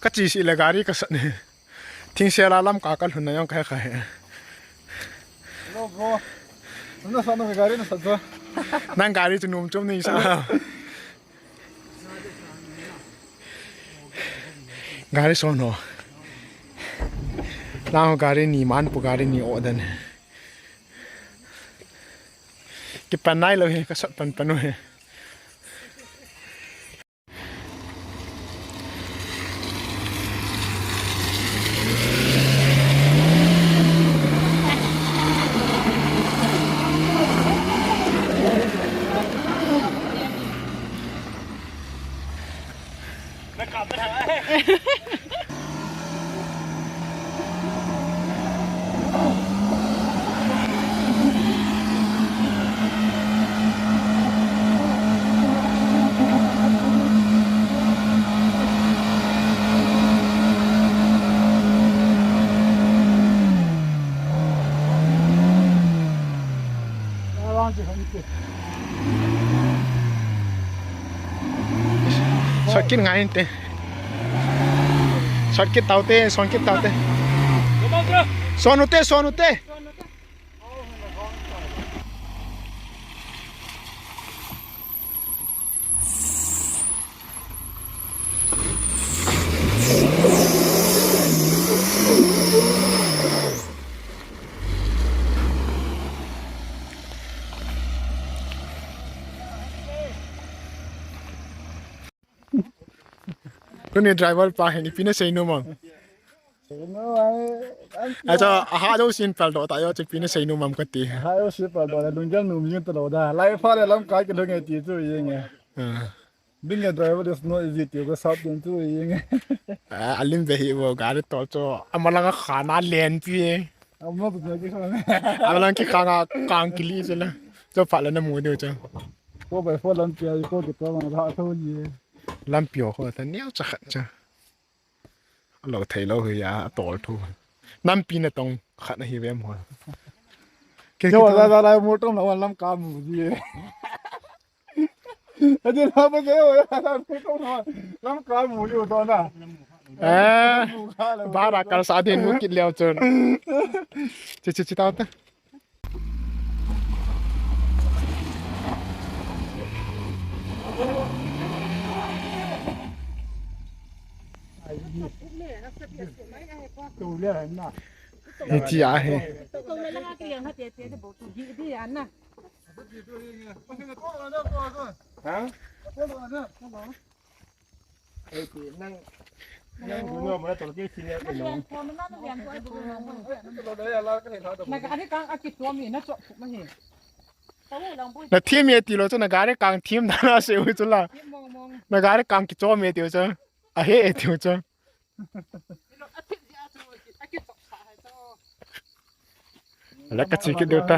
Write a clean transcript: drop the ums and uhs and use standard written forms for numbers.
ก็จีสิเลกาลีก็สันเนี่ยทิ้งเสียลาลำกากันหุ่นนายองใครใครโอ้โหนั่นสนุกการีนั่นสัตว์นั่งการีจะนุ่มจุ่มนี่ใช่ไหมการีโซนอล่างการีนี่มันปุการีนี่โอดันกิปันไนเลยก็สัตว์ปันปันเลยช็อตกินไงเต้ช็อตกินเตาเต้ซอนกินเตาเต้ซอนอุเต้ซอนอุเต้ก็เนี่ย driver ป้าเห็นอีพีนี้เซ็งนู่มั้งไอ้เจ้าอาหารเจ้าสินเปล่าแต่ยังจะพีนี้เซ็งนู่มั้งก็ตีหายสิบดอลลาร์ลุงจังหนุ่มยืนตลอดได้ไล่ฟ้าเลยลำกายกันเลยตีตัวยังไงดึงกัน driver is not easy ตีก็ซับยันตัวยังไงอันลิ้นไปหิวการ์ดต่อจ้าอามาลังก็ขาหน้าเลียนพี่อามาตัวนี้ก็อามาลังก็กางกิลีใช่ไหมเจ้าฝันแล้วน้ำมูเดียวจ้าก็ไปฟ้าลำเปียก็เก็บตัวมาท่าทุ่งยี่ลำเปียวเขาแต่เนี้ยจะขัดจ้าเราไทยเราเฮียต่อทุ่งน้ำปีนตรงขัดในเฮียมหัวเจ้าว่าอะไรมุดตรงนั้นลำกาหมูยี่อาจารย์ทำไปเจ้าว่าอะไรมุดตรงนั้นลำกาหมูอยู่ตอนน่ะบารักการสาธิตมุกินเลี้ยวจนจิตเอาแต่ตัวเลี้ยงน่ะนี่ที่อาเหตัวเลี้ยงก็เลี้ยงเขาเตี้ยๆบอกตัวยี่ที่อันน่ะฮะไอ้ที่นั่งดูเนื้อมันตัวที่ชิ้นเล็กน้องพอมันน่าจะเลี้ยงตัวดูน้องมันอันนี้กลางอากิตัวมีน่าจะไม่เห็น那天面地了，就那个的刚天那那时候就了，那个的刚去做面丢着，啊嘿丢着。แล้วก็จีกันเดียวตา